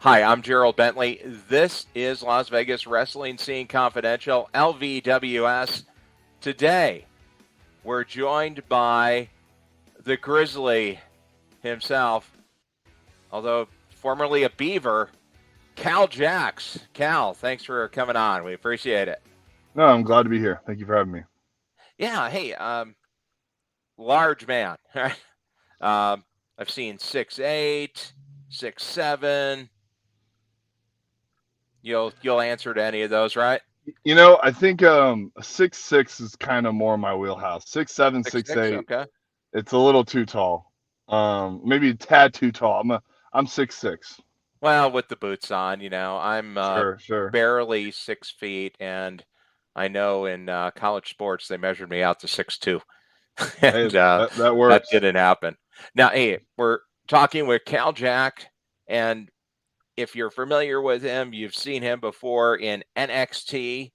Hi, I'm Gerald Bentley. This is Las Vegas Wrestling Scene Confidential, LVWS. Today, we're joined by the Grizzly himself, although formerly a Beaver, Kal JAK. Kal, thanks for coming on. We appreciate it. No, I'm glad to be here. Thank you for having me. Yeah, hey, large man. I've seen 6'8", 6'7". You'll answer to any of those, right? I think 6'6" is kind of more my wheelhouse. 6'7", 6'6", 6'8", okay. it's a little too tall. Maybe a tad too tall. I'm 6'6". Well, with the boots on, I'm Sure. barely 6 feet, and I know in college sports they measured me out to 6'2", Hey, and that that works. didn't happen. Now, hey, we're talking with Kal JAK, and if you're familiar with him, you've seen him before in NXT.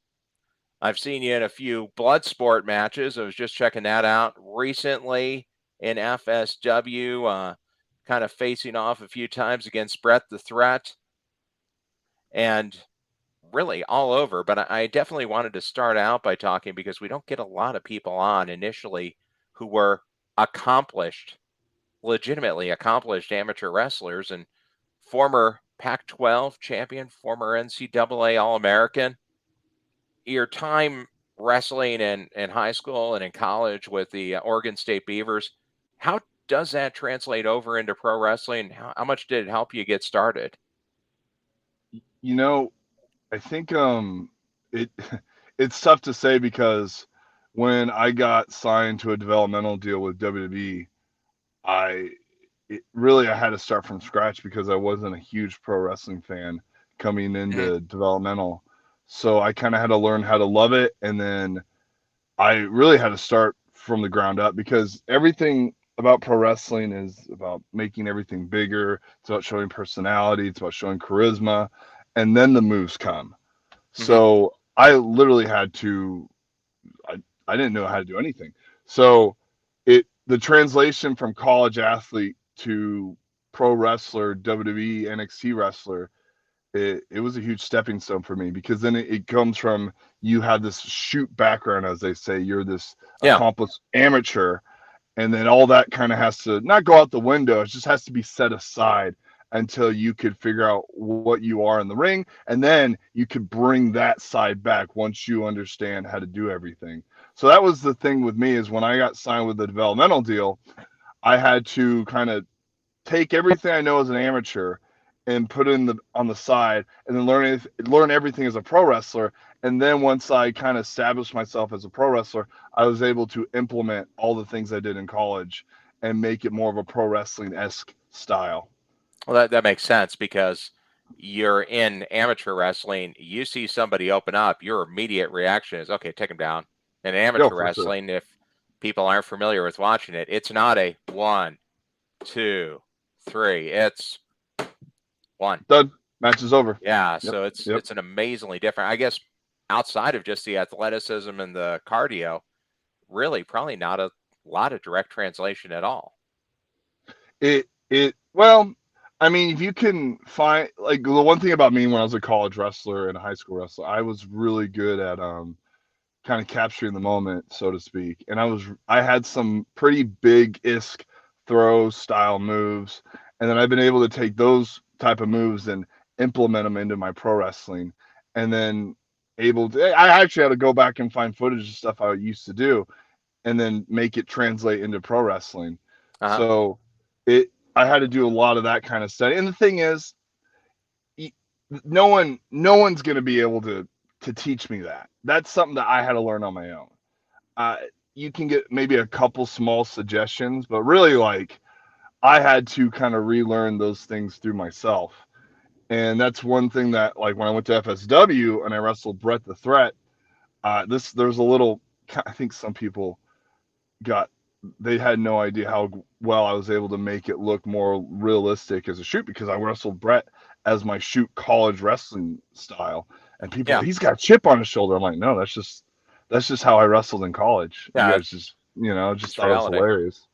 I've seen you in a few blood sport matches. I was just checking that out recently in FSW, kind of facing off a few times against Brett the Threat, and really all over. But I definitely wanted to start out by talking because we don't get a lot of people on initially who were accomplished, legitimately accomplished amateur wrestlers and former Pac-12 champion, former NCAA All-American. Your time wrestling in high school and in college with the Oregon State Beavers, how does that translate over into pro wrestling? How much did it help you get started? You know, I think it it's tough to say because when I got signed to a developmental deal with WWE, I I had to start from scratch because I wasn't a huge pro wrestling fan coming Mhm. into developmental. So I kind of had to learn how to love it, and then I really had to start from the ground up because everything about pro wrestling is about making everything bigger. It's about showing personality, it's about showing charisma, and then the moves come. Mhm. So I literally had to I, I didn't know how to do anything. So the translation from college athlete to pro wrestler, WWE, NXT wrestler, it was a huge stepping stone for me because then it comes from you have this shoot background, as they say, you're this Yeah. accomplished amateur, and then all that kind of has to not go out the window. It just has to be set aside until you could figure out what you are in the ring, and then you could bring that side back once you understand how to do everything. So that was the thing with me is when I got signed with the developmental deal, I had to kind of take everything I know as an amateur and put it in the on the side, and then learn everything as a pro wrestler. And then once I kind of established myself as a pro wrestler, I was able to implement all the things I did in college and make it more of a pro wrestling esque style. Well, that makes sense because you're in amateur wrestling. You see somebody open up, your immediate reaction is, okay, take him down. In Yo, amateur for sure. wrestling, if people aren't familiar with watching it, it's not a 1, 2, 3. It's 1. Done. Match is over. Yeah, Yep. so it's Yep. it's an amazingly different. I guess outside of just the athleticism and the cardio, really probably not a lot of direct translation at all. Well, I mean, if you can find like the one thing about me when I was a college wrestler and a high school wrestler, I was really good at kind of capturing the moment, so to speak. And I had some pretty big isk throw style moves, and then I've been able to take those type of moves and implement them into my pro wrestling, and then able to. I actually had to go back and find footage of stuff I used to do, and then make it translate into pro wrestling. Uh-huh. So it I had to do a lot of that kind of study. And the thing is, no one's going to be able to teach me that. That's something that I had to learn on my own. uh, you can get maybe a couple small suggestions, but really, like, I had to kind of relearn those things through myself. And that's one thing that, like, when I went to FSW and I wrestled Brett the Threat, there's a little. I think some people got they had no idea how well I was able to make it look more realistic as a shoot because I wrestled Brett as my shoot college wrestling style. And people, Yeah. he's got a chip on his shoulder. I'm like, no, that's just how I wrestled in college. You Yeah, guys just it's thought it was reality. hilarious.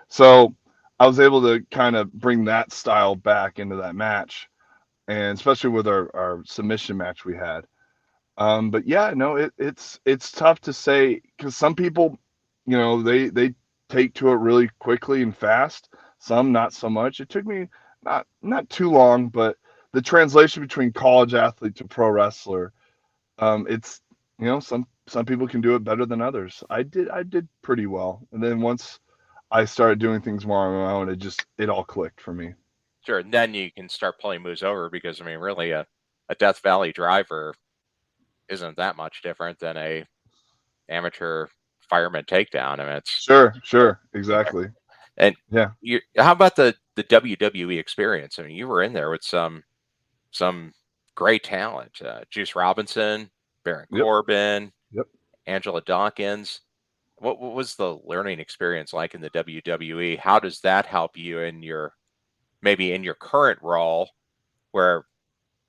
So I was able to kind of bring that style back into that match, and especially with our submission match we had. But yeah, no, it's tough to say because some people, they take to it really quickly and fast. Some not so much. It took me not too long, but the translation between college athlete to pro wrestler, it's some people can do it better than others. I did pretty well, and then once I started doing things more on my own, it all clicked for me. Sure. And then you can start pulling moves over because I mean, really, a Death Valley driver isn't that much different than a amateur fireman takedown. I mean, it's Sure, exactly. and Yeah, how about the WWE experience? I mean, you were in there with some great talent, Juice Robinson, Baron yep, Corbin, yep. Angela Dawkins. What was the learning experience like in the WWE? How does that help you in your maybe in your current role where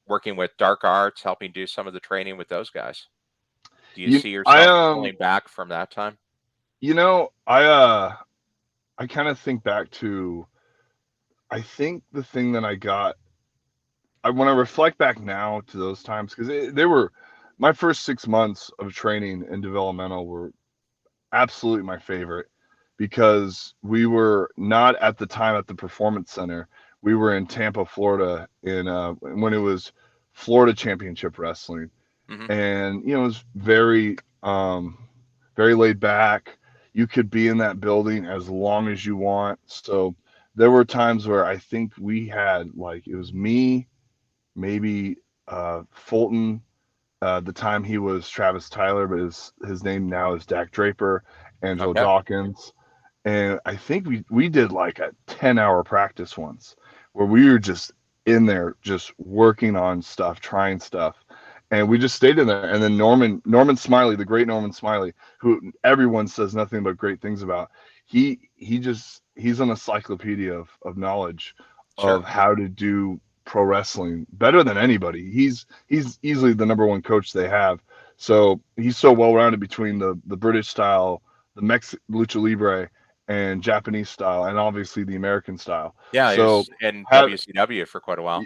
working with dark arts, helping do some of the training with those guys? Do you You, see I yourself pulling back from that time? you know, I kind of think back to I think the thing that when I reflect back now to those times because they were my first 6 months of training in developmental were absolutely my favorite because we were not at the time at the performance center. We were in Tampa, Florida, in when it was Florida Championship Wrestling, Hmm. and it was very laid back. You could be in that building as long as you want. So there were times where I think we had like it was me, maybe Fulton. The time he was Travis Tyler, but his name now is Dak Draper, Angelo Okay, Dawkins, and I think we did like a 10-hour practice once where we were just in there just working on stuff, trying stuff, and we just stayed in there. And then Norman Smiley, the great Norman Smiley, who everyone says nothing but great things about, he's an encyclopedia of knowledge sure, of how to do pro wrestling better than anybody. He's easily the number one coach they have. So he's so well rounded between the British style, the Lucha Libre, and Japanese style, and obviously the American style. yeah. He So was in have WCW for quite a while.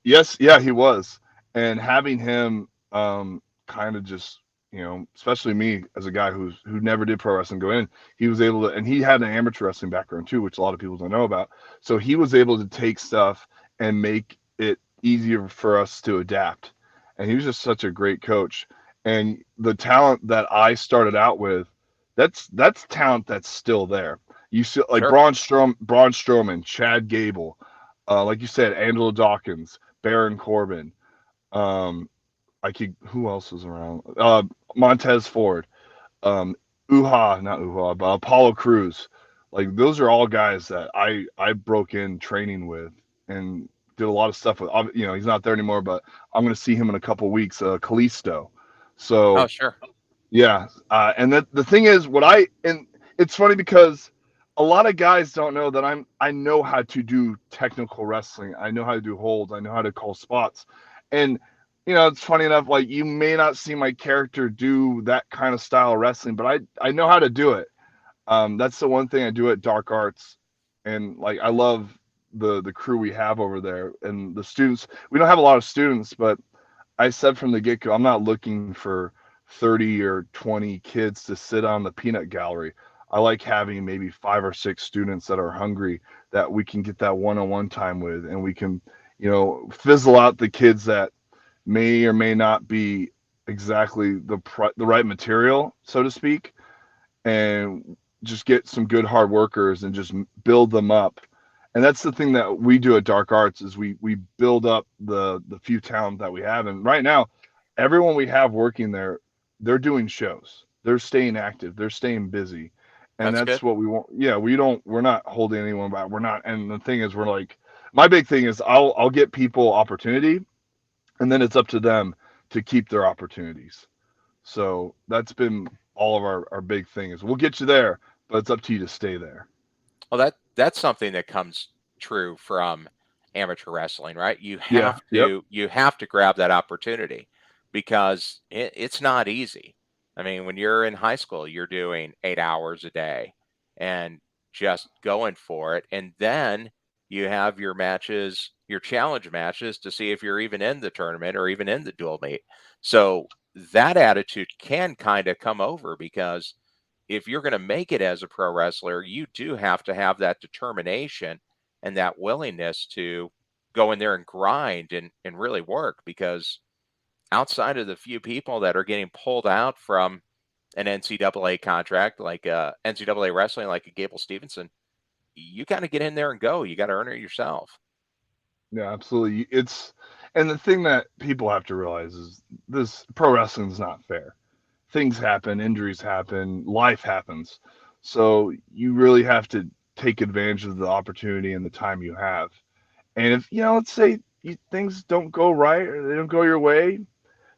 yes, yeah, he was, and having him kind of just especially me as a guy who never did pro wrestling go in, he was able to, and he had an amateur wrestling background too, which a lot of people don't know about. So he was able to take stuff and make it easier for us to adapt. And he was just such a great coach. And the talent that I started out with, that's talent that's still there. You see, like Sure. Braun Strowman, Chad Gable, like you said, Angelo Dawkins, Baron Corbin. Um, who else was around? Montez Ford, um, not Uha, but Apollo Cruz. Like those are all guys that I broke in training with and did a lot of stuff with. He's not there anymore, but I'm going to see him in a couple weeks. Kalisto. Oh, So sure. yeah, and the thing is, and it's funny because a lot of guys don't know that I know how to do technical wrestling. I know how to do holds. I know how to call spots, and it's funny enough. Like you may not see my character do that kind of style of wrestling, but I know how to do it. That's the one thing I do at Dark Arts, and like I love the crew we have over there and the students. We don't have a lot of students, but I said from the get go, I'm not looking for 30 or 20 kids to sit on the peanut gallery. I like having maybe 5 or 6 students that are hungry that we can get that one-on-one time with, and we can, fizzle out the kids that may or may not be exactly the right material, so to speak, and just get some good hard workers and just build them up. And that's the thing that we do at Dark Arts is we build up the few talent that we have. And right now, everyone we have working there, they're doing shows. They're staying active. They're staying busy. And That's good. that's what we want. Yeah, we're not holding anyone back. We're not. And the thing is, we're like, my big thing is I'll get people opportunity, and then it's up to them to keep their opportunities. So that's been all of our big thing is we'll get you there, but it's up to you to stay there. Well, that's something that comes true from amateur wrestling, right? Yeah. Yep. You have to grab that opportunity because it's not easy. I mean, when you're in high school, you're doing 8 hours a day and just going for it, and then you have your matches, your challenge matches to see if you're even in the tournament or even in the dual meet. So that attitude can kind of come over because if you're going to make it as a pro wrestler, you do have to have that determination and that willingness to go in there and grind and really work, because outside of the few people that are getting pulled out from an NCAA contract, like NCAA wrestling, like a Gable Stevenson, you got to get in there and go. You got to earn it yourself. Yeah, absolutely. And the thing that people have to realize is this pro wrestling is not fair. Things happen, injuries happen, life happens. So you really have to take advantage of the opportunity and the time you have. And if, let's say things don't go right or they don't go your way,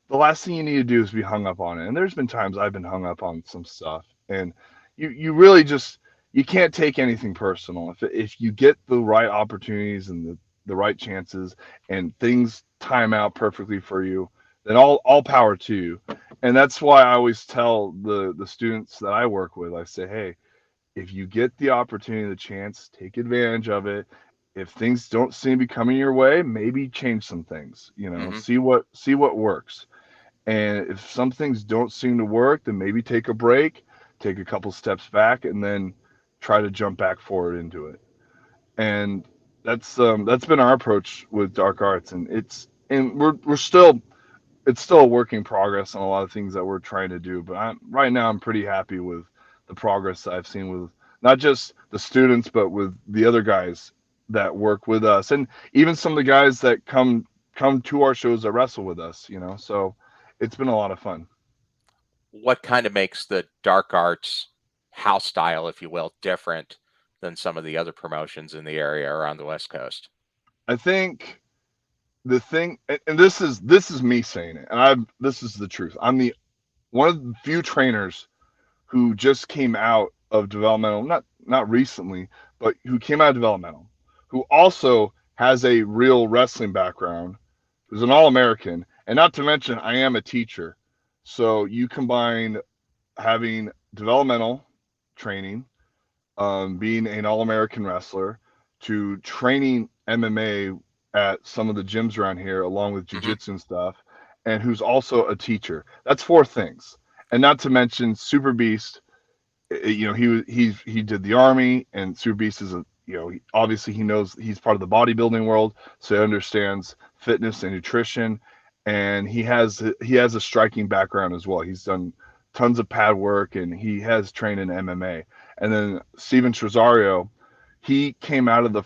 the last thing you need to do is be hung up on it. And there's been times I've been hung up on some stuff, and you really just you can't take anything personal. If you get the right opportunities and the right chances and things time out perfectly for you, then all power to you. And that's why I always tell the students that I work with, I say, hey, if you get the opportunity, the chance, take advantage of it. If things don't seem to be coming your way, maybe change some things. Hmm. See what works. And if some things don't seem to work, then maybe take a break, take a couple steps back, and then try to jump back forward into it. And that's been our approach with dark arts, and we're still it's still a work in progress on a lot of things that we're trying to do. But right now I'm pretty happy with the progress that I've seen with not just the students, but with the other guys that work with us, and even some of the guys that come to our shows that wrestle with us. So it's been a lot of fun. What kind of makes the dark arts house style, if you will, different than some of the other promotions in the area around the West Coast? I think the thing, and this is me saying it, and this is the truth. I'm the one of the few trainers who just came out of developmental, not recently, but who came out of developmental, who also has a real wrestling background, who's an All-American, and not to mention I am a teacher. So you combine having developmental training, being an All-American wrestler, to training MMA at some of the gyms around here, along with Hmm. jiu-jitsu and stuff, and who's also a teacher. That's four things. And not to mention Super Beast. He did the army, and Super Beast is obviously he knows he's part of the bodybuilding world, so he understands fitness and nutrition, and he has a striking background as well. He's done tons of pad work, and he has trained in MMA. And then Steven Tresario, he came out of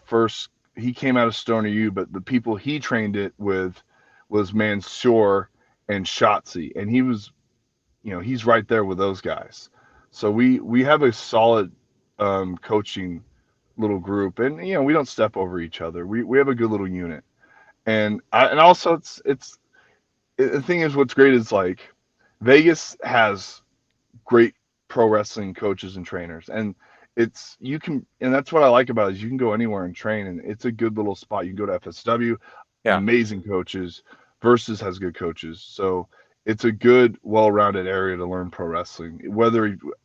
Stoner U, but the people he trained it with was Mansoor and Shotzi, and he's right there with those guys. So we have a solid coaching little group, and we don't step over each other. We have a good little unit, and also the thing is, what's great is like Vegas has great pro wrestling coaches and trainers, and that's what I like about it, is you can go anywhere and train, and it's a good little spot. You can go to FSW, Yeah. amazing coaches. Versus has good coaches, so it's a good, well-rounded area to learn pro wrestling.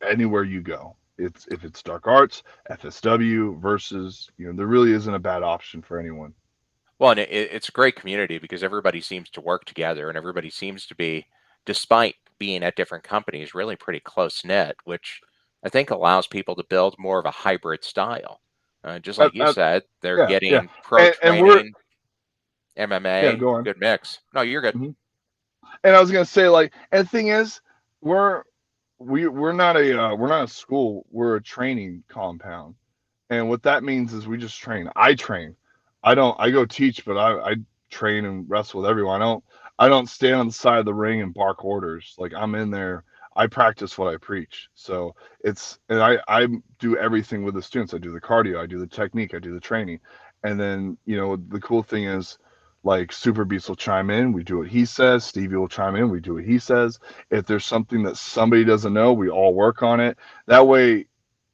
Anywhere you go, if it's dark arts, FSW, versus, there really isn't a bad option for anyone. Well, and it's a great community because everybody seems to work together and everybody seems to be, despite being at different companies, really pretty close knit, which I think allows people to build more of a hybrid style. Just Uh, like you uh, said, they're yeah, yeah, getting pro and we're training, yeah. MMA, Go on. good mix. No, you're good. Mhm. And I was gonna say, like, and the thing is, we're we're not a school. We're a training compound. And what that means is we just train. I train. I go teach, but I train and wrestle with everyone. I don't stand on the side of the ring and bark orders. Like, I'm in there. I practice what I preach. So I do everything with the students. I do the cardio, I do the technique, I do the training. And then, the cool thing is, like, Super Beast will chime in, we do what he says. Stevie will chime in, we do what he says. If there's something that somebody doesn't know, we all work on it. That way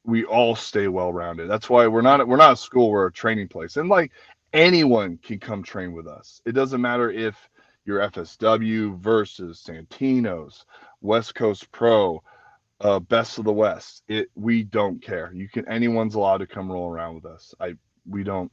we all stay well rounded. That's why Mhm. we're not a school, we're a training place. And like, anyone can come train with us. It doesn't matter if you're FSW versus Santino's, West Coast Pro, Best of the West. We don't care. Anyone's allowed to come roll around with us. We don't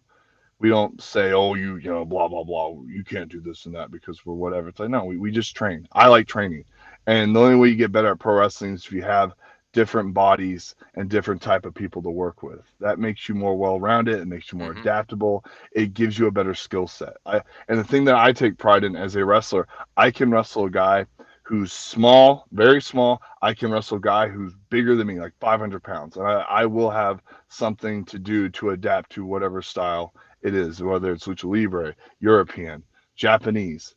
We don't say, oh, you know, blah blah blah, you can't do this and that because we're whatever. It's like, no, we just train. I like training, and the only way you get better at pro wrestling is if you have different bodies and different type of people to work with. That makes you more well-rounded. It makes you more Hmm. adaptable. It gives you a better skill set. And the thing that I take pride in as a wrestler, I can wrestle a guy who's small, very small. I can wrestle a guy who's bigger than me, like 500 pounds, and I will have something to do to adapt to whatever style it is, whether it's lucha libre, European, Japanese.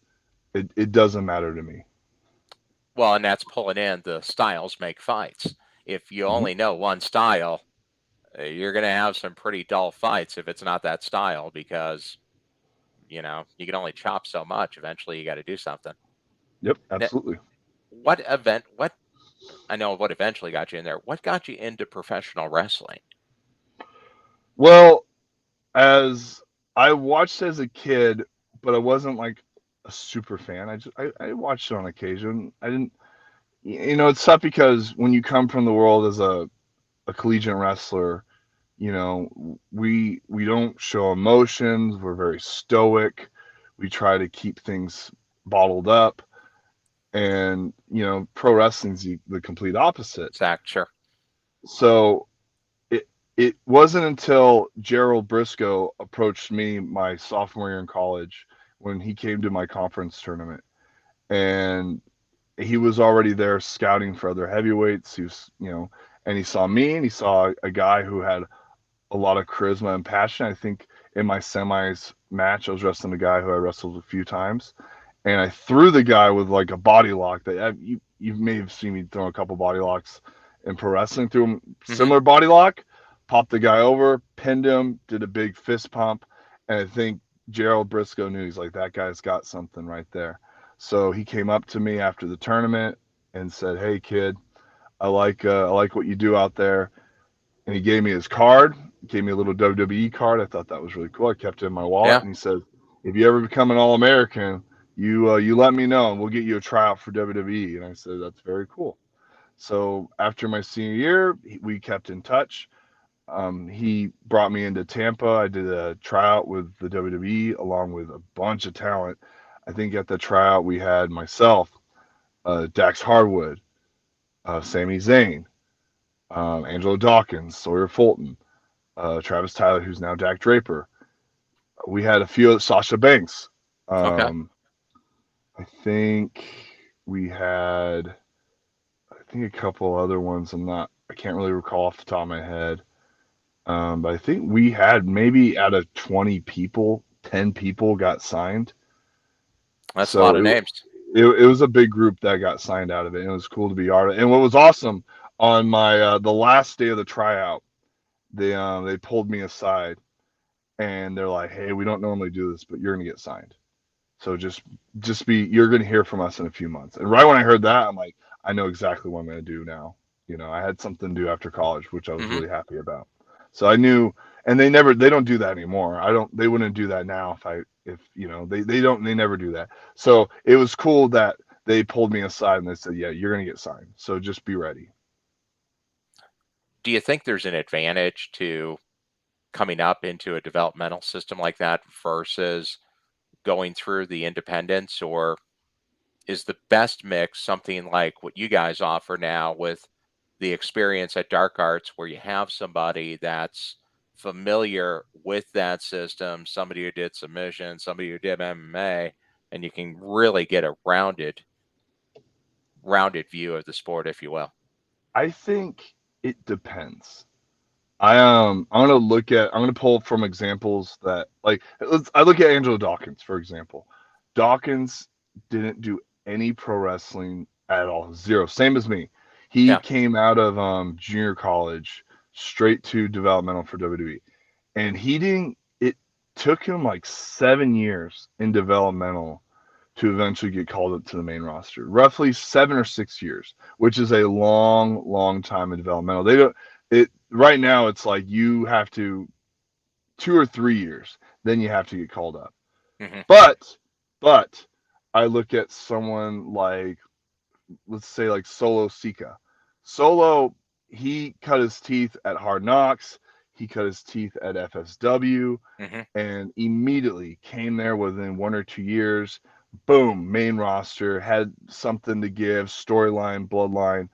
It doesn't matter to me. Well, and that's pulling in the styles make fights. If you Mm-hmm. only know one style, you're going to have some pretty dull fights if it's not that style because, you can only chop so much. Eventually, you got to do something. Yep, Now, absolutely. what I know what eventually got you in there. What got you into professional wrestling? Well, as I watched as a kid, but I wasn't like a super fan. I watched it on occasion. I didn't, you know, it's tough because when you come from the world as a collegiate wrestler, you know, we don't show emotions. We're very stoic. We try to keep things bottled up, and you know, pro wrestling's the complete opposite. Zach, sure. So it wasn't until Gerald Briscoe approached me my sophomore year in college when he came to my conference tournament, and he was already there scouting for other heavyweights. He was, you know, and he saw me and he saw a guy who had a lot of charisma and passion. I think in my semis match, I was wrestling a guy who I wrestled a few times, and I threw the guy with like a body lock that you may have seen me throw a couple body locks in pro wrestling. Threw him Hmm. similar body lock, popped the guy over, pinned him, did a big fist pump, and I think Gerald Briscoe knew, he's like, that guy's got something right there. So he came up to me after the tournament and said, "Hey kid, I like what you do out there." And he gave me his card, gave me a little WWE card. I thought that was really cool. I kept it in my wallet, Yeah. and he said, "If you ever become an All-American, you let me know, and we'll get you a tryout for WWE." And I said, "That's very cool." So after my senior year, we kept in touch. He brought me into Tampa. I did a tryout with the WWE along with a bunch of talent. I think at the tryout we had myself, Dax Harwood, Sami Zayn, Angelo Dawkins, Sawyer Fulton, Travis Tyler, who's now Dak Draper. We had a few, Sasha Banks. Okay. Um, I think we had, I think a couple other ones. I can't really recall off the top of my head. But I think we had maybe out of 20 people, 10 people got signed. That's a lot So of names. it was a big group that got signed out of it. And it was cool to be part of it. And what was awesome on my the last day of the tryout, they pulled me aside and they're like, "Hey, we don't normally do this, but you're gonna get signed. So just be you're gonna hear from us in a few months." And right when I heard that, I'm like, I know exactly what I'm gonna do now. You know, I had something to do after college, which I was Hmm. really happy about. So I knew, and they don't do that anymore. They wouldn't do that now if you know they never do that. So it was cool that they pulled me aside and they said, "Yeah, you're gonna get signed. So just be ready." Do you think there's an advantage to coming up into a developmental system like that versus going through the independence, or is the best mix something like what you guys offer now with the experience at Dark Arts where you have somebody that's familiar with that system, somebody who did submission, somebody who did MMA, and you can really get a rounded view of the sport, if you will. I think it depends. I'm gonna pull from examples that like I look at Angelo Dawkins, for example. Dawkins didn't do any pro wrestling at all. Zero. Same as me. He Yeah. came out of junior college straight to developmental for WWE. And he didn't it took him like 7 years in developmental to eventually get called up to the main roster. Roughly 7 or 6 years, which is a long, long time in developmental. They don't it right now. It's like you have to 2 or 3 years, then you have to get called up. Hmm. But but I look at someone like, let's say, like Solo Sika. Solo, he cut his teeth at Hard Knocks. he cut his teeth at FSW Hmm. and immediately came there within 1 or 2 years. Boom, main roster, had something to give, storyline, bloodline.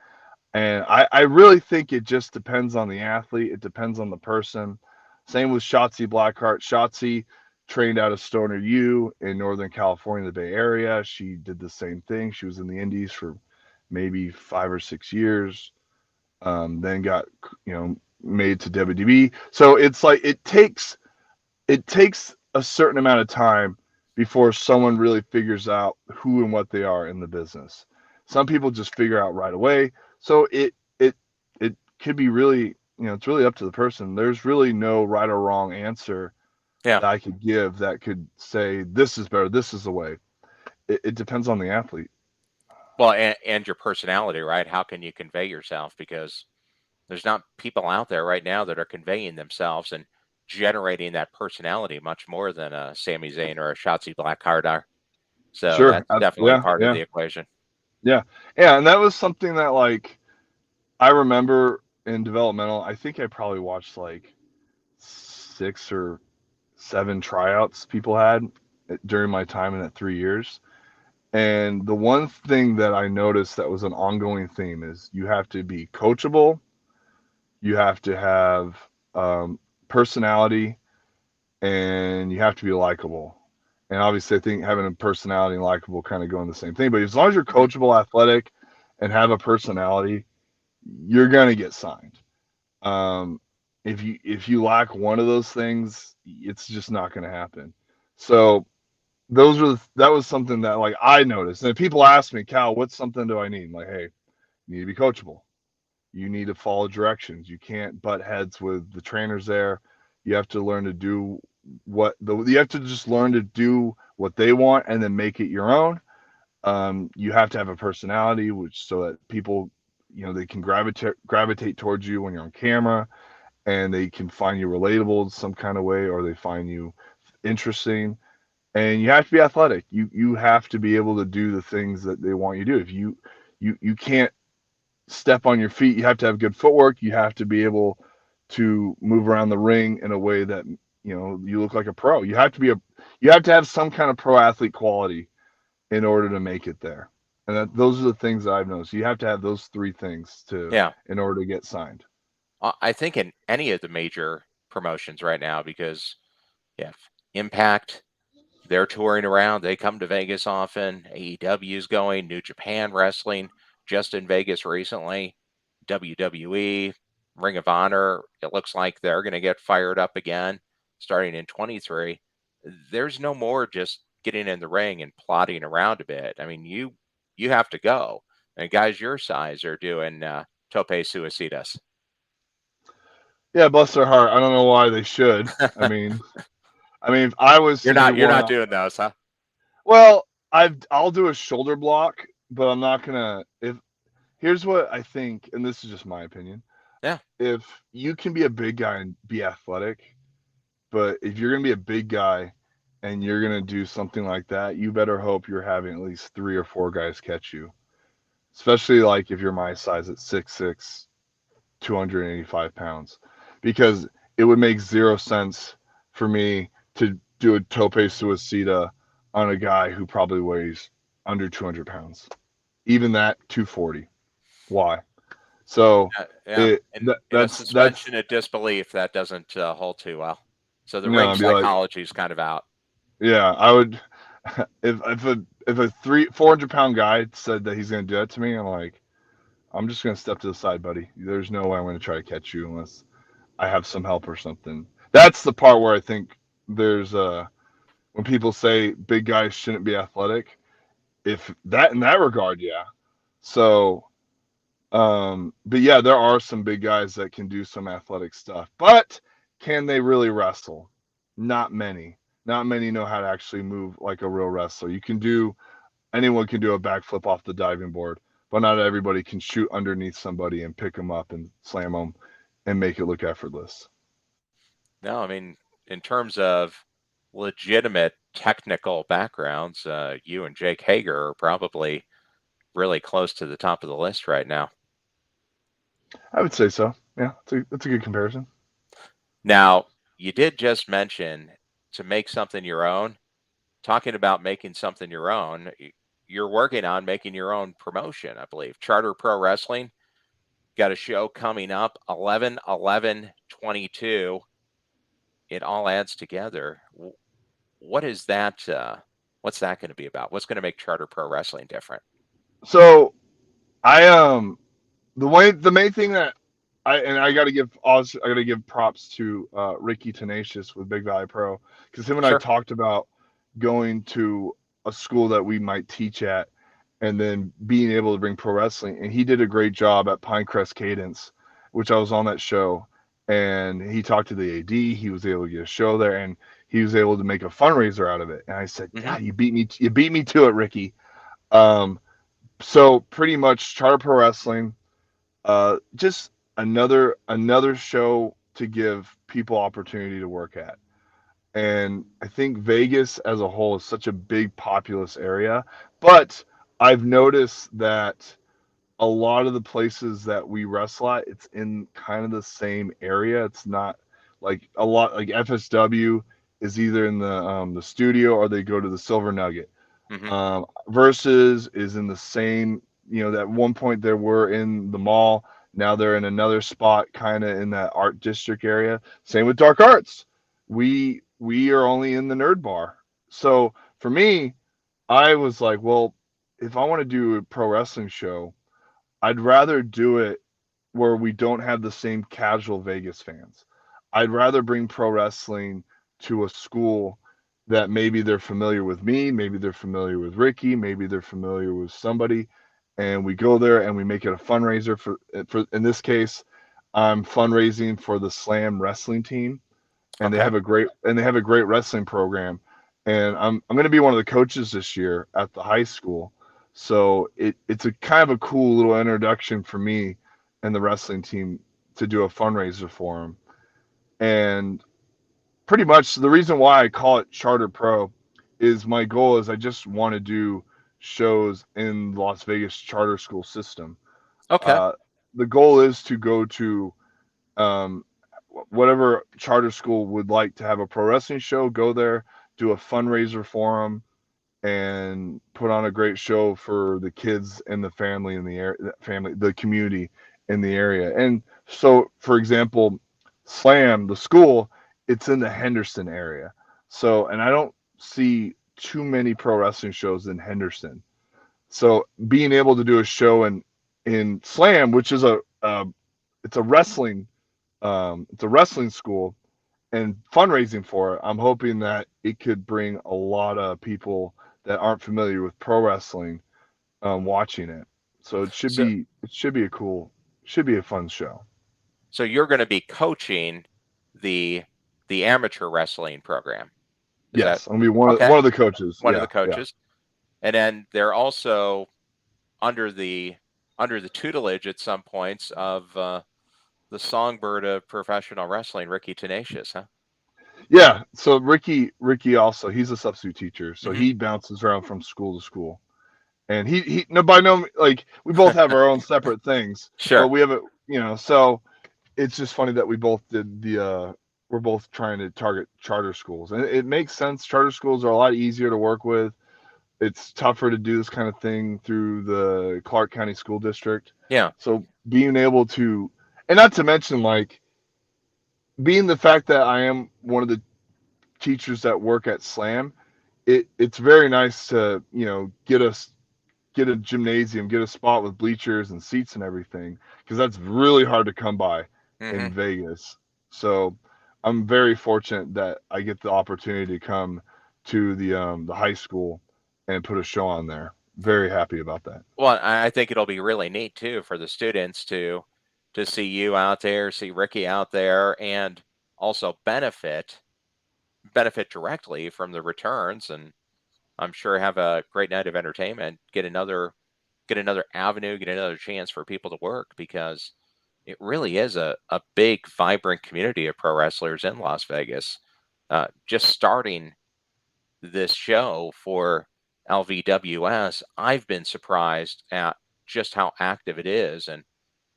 And I really think it just depends on the athlete. It depends on the person. Same with Shotzi Blackheart. Shotzi trained out of Stoner U in Northern California, the Bay Area. She did the same thing. She was in the Indies for maybe 5 or 6 years. Then got made to WWE. So it's like it takes a certain amount of time before someone really figures out who and what they are in the business. Some people just figure out right away. So it could be really, it's really up to the person. There's really no right or wrong answer Yeah. that I could give that could say this is better, this is the way. It depends on the athlete. Well, and your personality, right? How can you convey yourself? Because there's not people out there right now that are conveying themselves and generating that personality much more than a Sami Zayn or a Shotzi Blackheart are. So Sure. that's definitely Yeah, part of yeah, the equation. yeah, yeah. And that was something that, like, I remember in developmental. I think I probably watched like 6 or 7 tryouts people had during my time in that 3 years. And the one thing that I noticed that was an ongoing theme is you have to be coachable, you have to have personality, and you have to be likable. And obviously, I think having a personality and likable kind of go in the same thing. But as long as you're Mhm. coachable, athletic, and have a personality, you're gonna get signed. Um, if you lack one of those things, it's just not going to happen. So that was something that, like, I noticed. And people ask me, Cal, what's something do I need? I'm like, hey, you need to be coachable. You need to follow directions. You can't butt heads with the trainers there. You have to learn to do you have to just learn to do what they want and then make it your own. You have to have a personality, which so that people, they can gravitate towards you when you're on camera, and they can find you relatable in some kind of way, or they find you interesting. And you have to be athletic. You have to be able to do the things that they want you to do. If you can't step on your feet, you have to have good footwork. You have to be able to move around the ring in a way that you look like a pro. You have to have some kind of pro athlete quality in order to make it there. And those are the things that I've noticed. You have to have those three things Yeah. in order to get signed. I think in any of the major promotions right now, because yeah, Impact, they're touring around. They come to Vegas often. AEW's going. New Japan Wrestling just in Vegas recently. WWE, Ring of Honor. It looks like they're going to get fired up again starting in 23. There's no more just getting in the ring and plodding around a bit. I mean, you have to go. And guys your size are doing tope suicidas. Yeah, bless their heart. I don't know why they should. If I was to do You're one, not doing those, huh? well, I'll do a shoulder block, but I'm not gonna. If Here's what I think, and this is just my opinion. Yeah. If you can be a big guy and be athletic, but if you're gonna be a big guy and you're gonna do something like that, you better hope you're having at least 3 or 4 guys catch you. Especially like if you're my size at 6'6", 285 pounds, because it would make zero sense for me to do a tope suicida on a guy who probably weighs under 200 pounds. Even that, 240. Why? So Yeah. In a that's suspension of disbelief, that doesn't hold too well. So the ring I'd be like, psychology is kind of out. yeah, I would. If a 400 pound guy said that he's gonna do that to me, I'm like, I'm just gonna step to the side, buddy. There's no way I'm gonna try to catch you unless I have some help or something. That's the part where I think there's when people say big guys shouldn't be athletic. If that in that regard, yeah. So, but yeah, there are some big guys that can do some athletic stuff. But can they really wrestle? Not many. Not many know how to actually move like a real wrestler. Anyone can do a backflip off the diving board, but not everybody can shoot underneath somebody and pick them up and slam them and make it look effortless. No, I mean, in terms of legitimate technical backgrounds, you and Jake Hager are probably really close to the top of the list right now. I would say so. Yeah, it's a good comparison. Now, you did just mention to make something your own. Talking about making something your own, you're working on making your own promotion, I believe. Charter Pro Wrestling got a show coming up 11/11/22. It all adds together. What is that? What's that going to be about? What's going to make Charter Pro Wrestling different? So I the main thing that I got to give also I got to give props to Ricky Tenacious with Big Valley Pro, because him and I Sure. talked about going to a school that we might teach at and then being able to bring pro wrestling, and he did a great job at Pinecrest Cadence, which I was on that show, and he talked to the AD. He was able to get a show there, and he was able to make a fundraiser out of it. And I said, Hmm. God, you beat me to it, Ricky. um so pretty much Charter Pro Wrestling, just another show to give people opportunity to work at. And I think Vegas as a whole is such a big populous area, but I've noticed that a lot of the places that we wrestle at, it's in kind of the same area. It's not like a lot like FSW is either in the studio or they go to the Silver Nugget. Hmm. Versus is in the same, at one point they were in the mall. Now they're in another spot, kind of in that art district area. Same with Dark Arts. We are only in the Nerd Bar. So for me, I was like, well, if I want to do a pro wrestling show, I'd rather do it where we don't have the same casual Vegas fans. I'd rather bring pro wrestling to a school that maybe they're familiar with me, maybe they're familiar with Ricky, maybe they're familiar with somebody, and we go there and we make it a fundraiser for in this case, I'm fundraising for the Slam wrestling team, and Okay. they have a great wrestling program, and I'm going to be one of the coaches this year at the high school. So it's a kind of a cool little introduction for me and the wrestling team to do a fundraiser for them. And pretty much the reason why I call it Charter Pro is my goal is I just want to do shows in Las Vegas charter school system. Okay. Uh, the goal is to go to um, whatever charter school would like to have a pro wrestling show, go there, do a fundraiser for them, and put on a great show for the kids and the family in the area, the community in the area. And so, for example, Slam, the school, it's in the Henderson area. So, and I don't see too many pro wrestling shows in Henderson. So, being able to do a show in Slam, which is it's a wrestling it's a wrestling school, and fundraising for it, I'm hoping that it could bring a lot of people that aren't familiar with pro wrestling watching it. So So, it should be a fun show. so you're going to be coaching the amateur wrestling program. Is that Yes, I'm gonna be okay? one of the coaches. One of the Yeah, yeah, coaches, and then they're also under the tutelage at some points of the songbird of professional wrestling, Ricky Tenacious, huh? yeah. So Ricky also, he's a substitute teacher, so Hmm. he bounces around from school to school. And he no by no like we both have our own separate things, but Sure. we have a so it's just funny that we both did we're both trying to target charter schools, and it makes sense. Charter schools are a lot easier to work with. It's tougher to do this kind of thing through the Clark County School District. Yeah. So being able to, and not to mention like being the fact that I am one of the teachers that work at Slam, it's very nice to get a gymnasium, get a spot with bleachers and seats and everything, because that's really hard to come by Hmm. in Vegas. So I'm very fortunate that I get the opportunity to come to the high school and put a show on there. Very happy about that. Well, I think it'll be really neat too for the students to see you out there, see Ricky out there, and also benefit directly from the returns, and I'm sure have a great night of entertainment, get another avenue, get another chance for people to work, because it really is a big, vibrant community of pro wrestlers in Las Vegas. Just starting this show for LVWS, I've been surprised at just how active it is and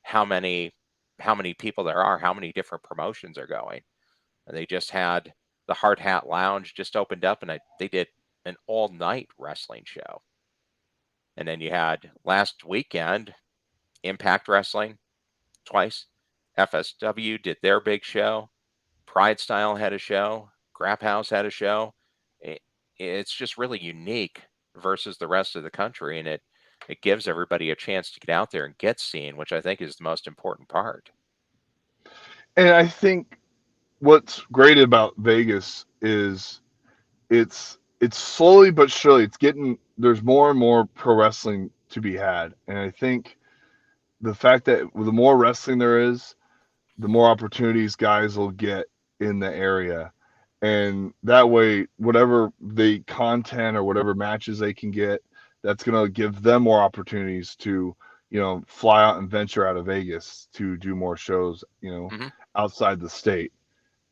how many how many people there are, how many different promotions are going. They just had the Hard Hat Lounge just opened up, and they did an all-night wrestling show. And then you had last weekend Impact Wrestling twice. FSW did their big show. Pride Style had a show. Grap House had a show. It's just really unique versus the rest of the country, and it gives everybody a chance to get out there and get seen, which I think is the most important part. And I think what's great about Vegas is it's slowly but surely there's more and more pro wrestling to be had. And I think the fact that the more wrestling there is, the more opportunities guys will get in the area. And that way, whatever the content or whatever matches they can get, that's going to give them more opportunities to, fly out and venture out of Vegas to do more shows, Mm-hmm. outside the state.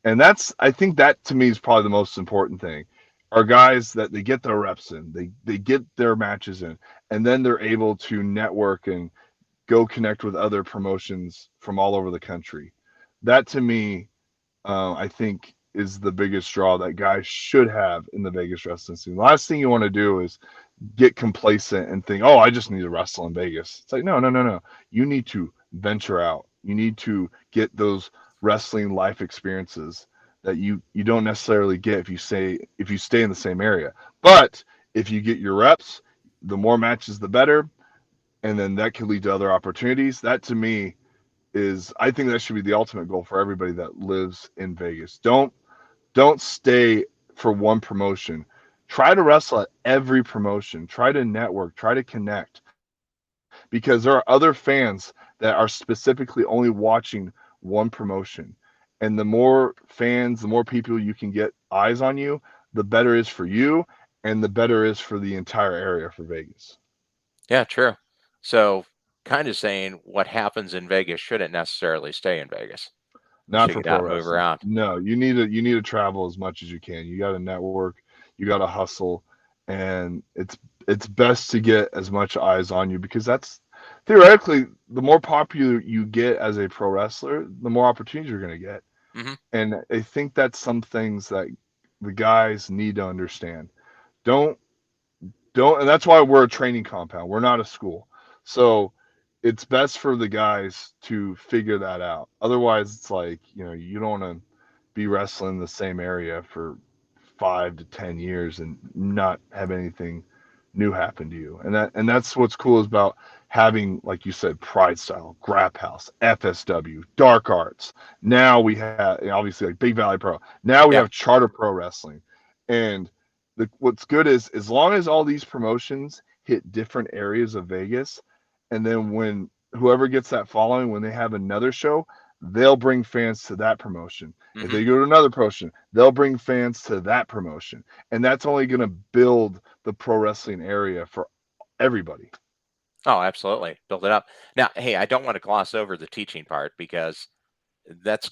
And I think that to me is probably the most important thing. Are guys that they get their reps in, they get their matches in, and then they're able to network and go connect with other promotions from all over the country. That to me, I think is the biggest draw that guys should have in the Vegas wrestling scene. The last thing you want to do is get complacent and think, oh, I just need to wrestle in Vegas. It's like, no. You need to venture out. You need to get those wrestling life experiences that you don't necessarily get if you stay in the same area. But if you get your reps, the more matches, the better. And then that could lead to other opportunities. That to me I think that should be the ultimate goal for everybody that lives in Vegas. Don't stay for one promotion. Try to wrestle at every promotion. Try to network. Try to connect. Because there are other fans that are specifically only watching one promotion. And the more fans, the more people you can get eyes on you, the better it is for you and the better it is for the entire area for Vegas. Yeah, true. So, kind of saying what happens in Vegas shouldn't necessarily stay in Vegas. You Not should for get pro out and move wrestling. around. No, you need to travel as much as you can. You got to network, you got to hustle, and it's best to get as much eyes on you because that's theoretically the more popular you get as a pro wrestler, the more opportunities you're going to get. Mm-hmm. And I think that's some things that the guys need to understand. Don't and that's why we're a training compound. We're not a school. So it's best for the guys to figure that out. Otherwise, it's like, you don't want to be wrestling in the same area for 5 to 10 years and not have anything new happen to you. And that's what's cool is about having, like you said, Pride Style, Grap House, FSW, Dark Arts. Now we have obviously like Big Valley Pro. Now we Yeah. have Charter Pro Wrestling. And what's good is as long as all these promotions hit different areas of Vegas, and then when whoever gets that following, when they have another show, they'll bring fans to that promotion. Mm-hmm. If they go to another promotion, they'll bring fans to that promotion. And that's only going to build the pro wrestling area for everybody. Oh, absolutely. Build it up. Now, hey, I don't want to gloss over the teaching part because that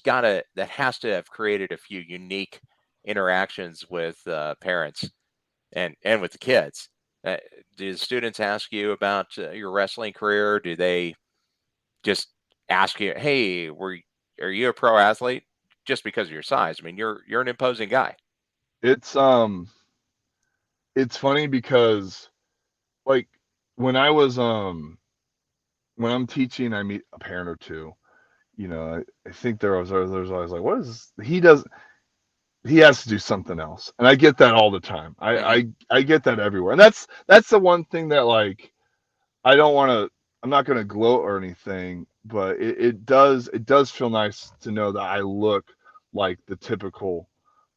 has to have created a few unique interactions with parents and with the kids. Do the students ask you about your wrestling career? Do they just ask you, "Hey, are you a pro athlete?" Just because of your size? I mean, you're an imposing guy. It's funny because like when I'm teaching, I meet a parent or two. I think there's always like, what is he has to do something else, and I get that all the time. Mm-hmm. I get that everywhere, and that's the one thing that like I'm not gonna gloat or anything, but it does feel nice to know that I look like the typical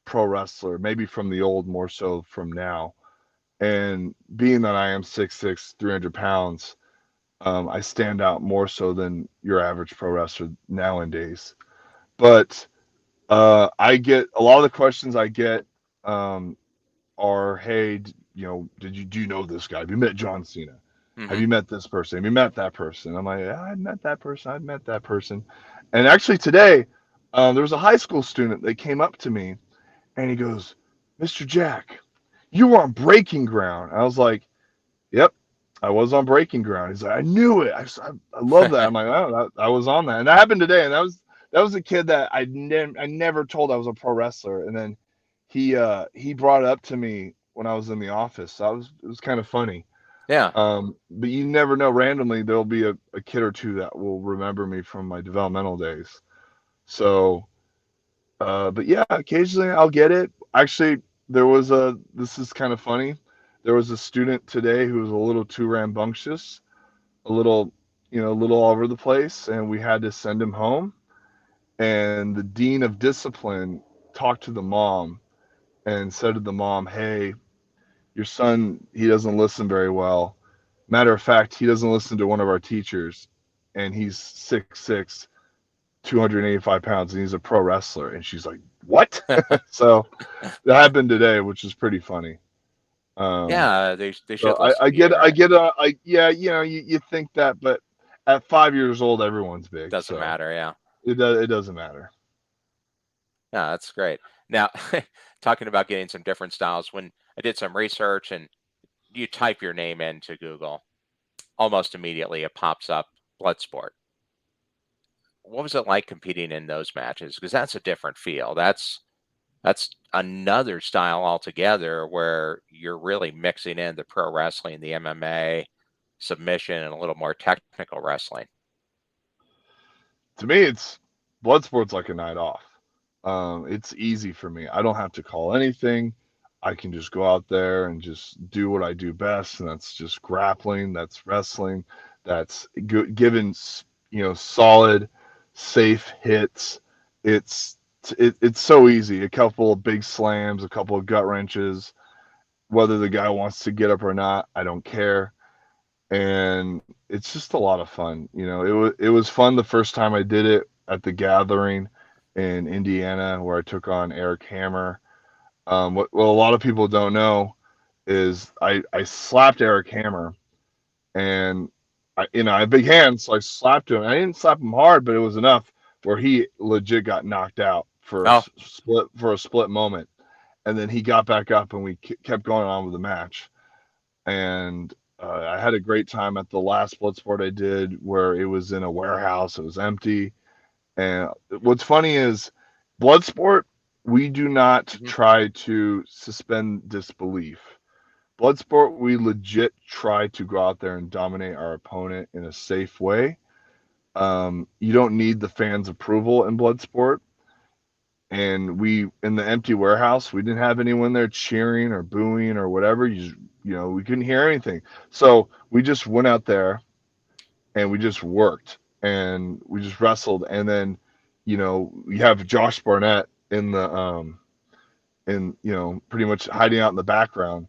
pro wrestler, maybe from the old more so from now. And being that I am 6'6", 300 pounds, I stand out more so than your average pro wrestler nowadays. But I get a lot of the questions I get are, hey, do you know this guy? Have you met John Cena? Have Mm-hmm. you met this person? Have you met that person? I'm like, yeah, I've met that person. I've met that person. And actually today, there was a high school student that came up to me and he goes, Mr. Jack, you were on Breaking Ground. I was like, yep, I was on Breaking Ground. He's like, I knew it. I love that. I'm like, oh, I was on that. And that happened today. And that was a kid that I never told I was a pro wrestler, and then he brought it up to me when I was in the office. So it was kind of funny. Yeah. But you never know. Randomly, there'll be a kid or two that will remember me from my developmental days. So, but yeah, occasionally I'll get it. Actually, this is kind of funny. There was a student today who was a little too rambunctious, a little, a little all over the place, and we had to send him home. And the dean of discipline talked to the mom and said to the mom, "Hey, your son, he doesn't listen very well. Matter of fact, he doesn't listen to one of our teachers, and he's 6'6", 285 pounds, and he's a pro wrestler." And she's like, "What?" So that happened today, which is pretty funny. Yeah, they So should listen to you, right? yeah, you think that, but at 5 years old, everyone's big, Doesn't so matter. Yeah. it doesn't matter. Yeah, that's great. Now, talking about getting some different styles, when I did some research and you type your name into Google, almost immediately it pops up Bloodsport. What was it like competing in those matches? Because that's a different feel. That's another style altogether where you're really mixing in the pro wrestling, the MMA, submission, and a little more technical wrestling. To me, it's Bloodsport's like a night off. It's easy for me. I don't have to call anything. I can just go out there and just do what I do best, and that's just grappling, that's wrestling, that's giving solid, safe hits. It's it's so easy. A couple of big slams, a couple of gut wrenches. Whether the guy wants to get up or not, I don't care. And it's just a lot of fun. It was fun the first time I did it at the gathering in Indiana, where I took on Eric Hammer. What a lot of people don't know is I slapped Eric Hammer, and I have big hands, so I slapped him. I didn't slap him hard, but it was enough where he legit got knocked out for Oh, a split moment, and then he got back up, and we kept going on with the match. And I had a great time at the last Bloodsport I did, where it was in a warehouse. It was empty. And what's funny is Bloodsport, we do not mhm. try to suspend disbelief. Bloodsport, we legit try to go out there and dominate our opponent in a safe way. You don't need the fans' approval in Bloodsport. And we, in the empty warehouse, we didn't have anyone there cheering or booing or whatever. We couldn't hear anything. So we just went out there and we just worked and we just wrestled. And then, we have Josh Barnett in the pretty much hiding out in the background.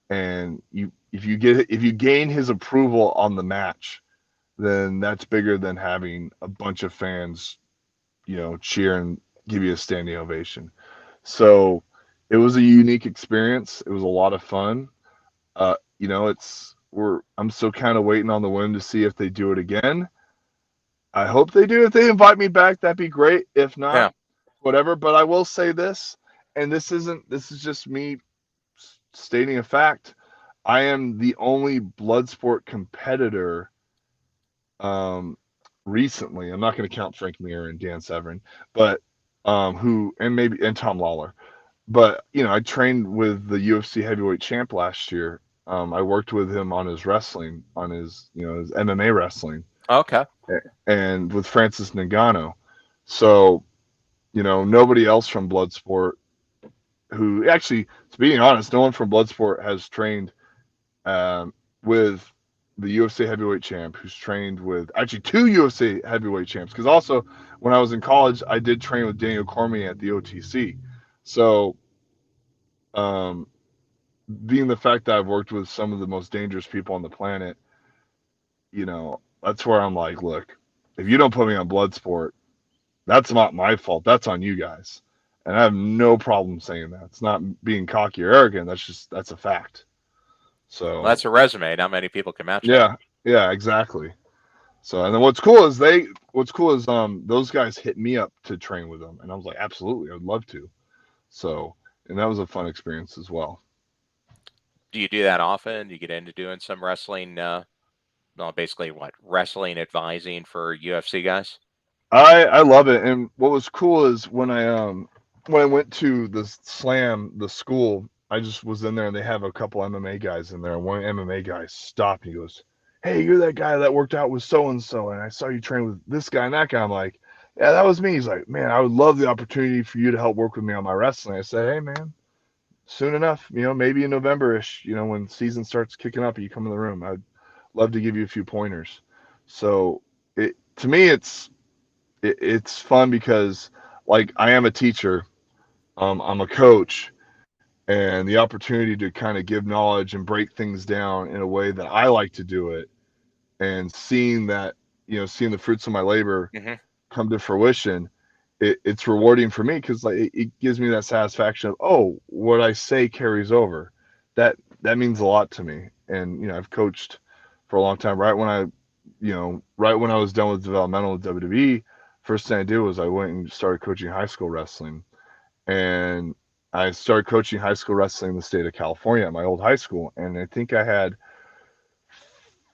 And if you gain his approval on the match, then that's bigger than having a bunch of fans, cheer and give you a standing ovation. So it was a unique experience. It was a lot of fun. I'm still kind of waiting on the whim to see if they do it again. I hope they do. If they invite me back, that'd be great. If not, Yeah, whatever. But I will say this, and this is just me stating a fact. I am the only Bloodsport competitor recently. I'm not going to count Frank Mir and Dan Severn, but and Tom Lawler. But I trained with the UFC heavyweight champ last year. I worked with him on his wrestling, on his MMA wrestling, okay. and with Francis Ngannou. So nobody else from Bloodsport, who actually, to be honest, no one from Bloodsport has trained with the UFC heavyweight champ, who's trained with actually two UFC heavyweight champs. Because also, when I was in college, I did train with Daniel Cormier at the OTC. So, um, being the fact that I've worked with some of the most dangerous people on the planet, that's where I'm like, look, if you don't put me on Bloodsport, that's not my fault. That's on you guys. And I have no problem saying that. It's not being cocky or arrogant. That's a fact. Well, So that's a resume. Not many people can match that. yeah, yeah, exactly. So and then what's cool is those guys hit me up to train with them, and I was like, absolutely, I would love to. So and that was a fun experience as well. Do you do that often? Do you get into doing some wrestling? Well, basically, what wrestling advising for UFC guys? I love it. And what was cool is when I went to the slam, the school, I just was in there and they have a couple MMA guys in there. And one MMA guy stopped and he goes, "Hey, you're that guy that worked out with so and so, and I saw you train with this guy and that guy." I'm like, "Yeah, that was me." He's like, "Man, I would love the opportunity for you to help work with me on my wrestling." I said, "Hey, man, soon enough, maybe in November-ish, when season starts kicking up, you come in the room. I'd love to give you a few pointers." So to me, it's fun because like I am a teacher, I'm a coach, and the opportunity to kind of give knowledge and break things down in a way that I like to do it, and seeing the fruits of my labor Hmm. come to fruition, it's rewarding for me because like it gives me that satisfaction of, oh, what I say carries over. That means a lot to me. And I've coached for a long time. Right when I was done with developmental with WWE, first thing I did was I went and started coaching high school wrestling. And I started coaching high school wrestling in the state of California at my old high school. And I think I had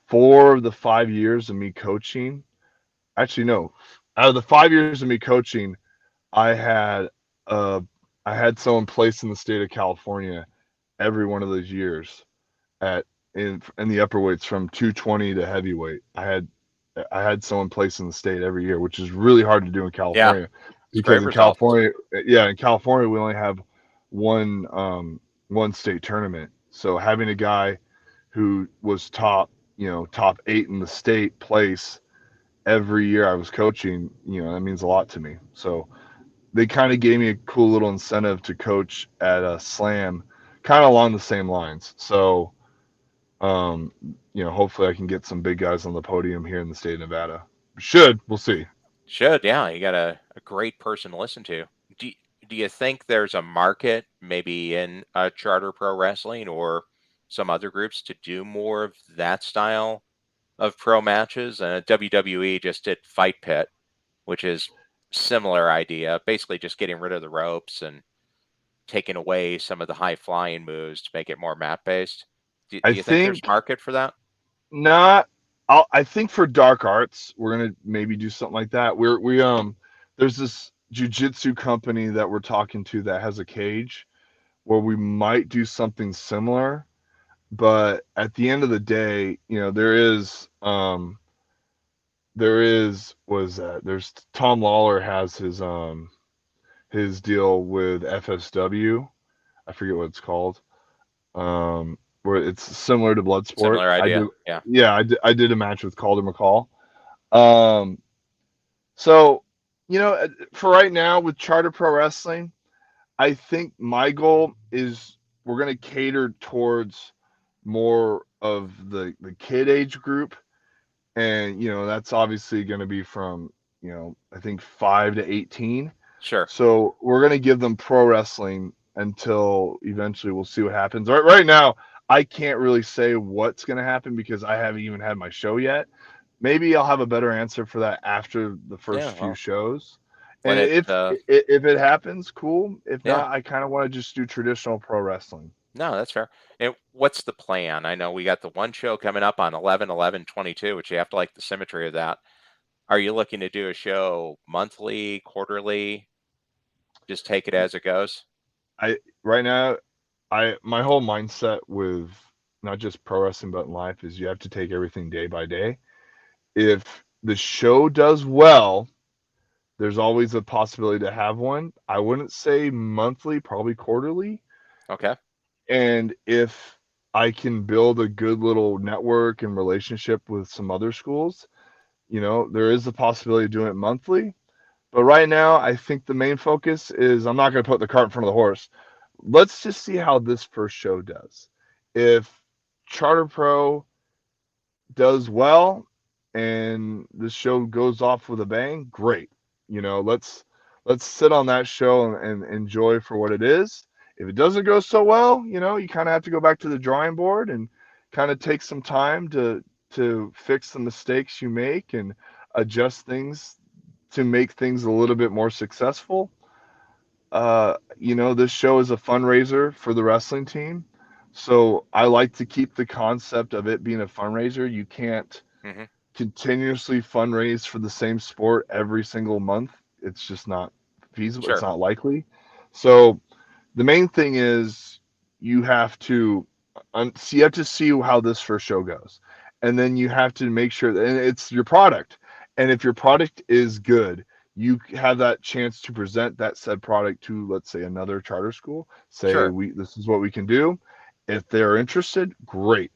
4 of the 5 years of me coaching. Actually, no, out of the 5 years of me coaching, I had uh I had someone placed in the state of California every one of those years at in the upper weights from 220 to heavyweight. I had someone placed in the state every year, which is really hard to do in Yeah, California it's because great in results. California, yeah, in California we only have one one state tournament. So having a guy who was top 8 in the state place every year I was coaching, that means a lot to me. So they kind of gave me a cool little incentive to coach at a slam, kind of along the same lines. So, um, hopefully I can get some big guys on the podium here in the state of Nevada. Should we'll see. Should, yeah, you got a great person to listen to. Do, do you think there's a market maybe in Charter Pro Wrestling or some other groups to do more of that style of pro matches? WWE just did Fight Pit, which is similar idea, basically just getting rid of the ropes and taking away some of the high flying moves to make it more map based. I Do you think there's think market for that? not. I think for dark arts we're gonna maybe do something like that. There's this jujitsu company that we're talking to that has a cage where we might do something similar. But at the end of the day, there's Tom Lawler has his deal with FSW. I forget what it's called. Where it's similar to Bloodsport. Similar I did idea. Yeah. Yeah, I did a match with Calder McCall. Um so for right now with Charter Pro Wrestling, I think my goal is we're going to cater towards more of the kid age group, and that's obviously going to be from I think 5 to 18. Sure. So we're going to give them pro wrestling until eventually we'll see what happens. Right now I can't really say what's going to happen because I haven't even had my show yet. Maybe I'll have a better answer for that after the Yeah. first few Well, shows. when And it if it happens, cool. If yeah. not, I kind of want to just do traditional pro wrestling. No, that's fair. And what's the plan? I know we got the one show coming up on 11/11/22, which you have to like the symmetry of that. Are you looking to do a show monthly, quarterly? Just take it as it goes? I Right now, I my whole mindset with not just pro wrestling but in life is you have to take everything day by day. If the show does well, there's always a possibility to have one. I wouldn't say monthly, probably quarterly. Okay. And if I can build a good little network and relationship with some other schools, there is a possibility of doing it monthly. But right now, I think the main focus is I'm not going to put the cart in front of the horse. Let's just see how this first show does. If Charter Pro does well and this show goes off with a bang, great. Let's sit on that show and enjoy for what it is. If it doesn't go so well, you kind of have to go back to the drawing board and kind of take some time to fix the mistakes you make and adjust things to make things a little bit more successful. This show is a fundraiser for the wrestling team. So I like to keep the concept of it being a fundraiser. You can't Hmm. continuously fundraise for the same sport every single month. It's just not feasible. It's Sure. not likely. So the main thing is you have to you have to see how this first show goes, and then you have to make sure that, and it's your product, and if your product is good, you have that chance to present that said product to, let's say, another charter school. Say, Sure. we this is what we can do. If they're interested, great.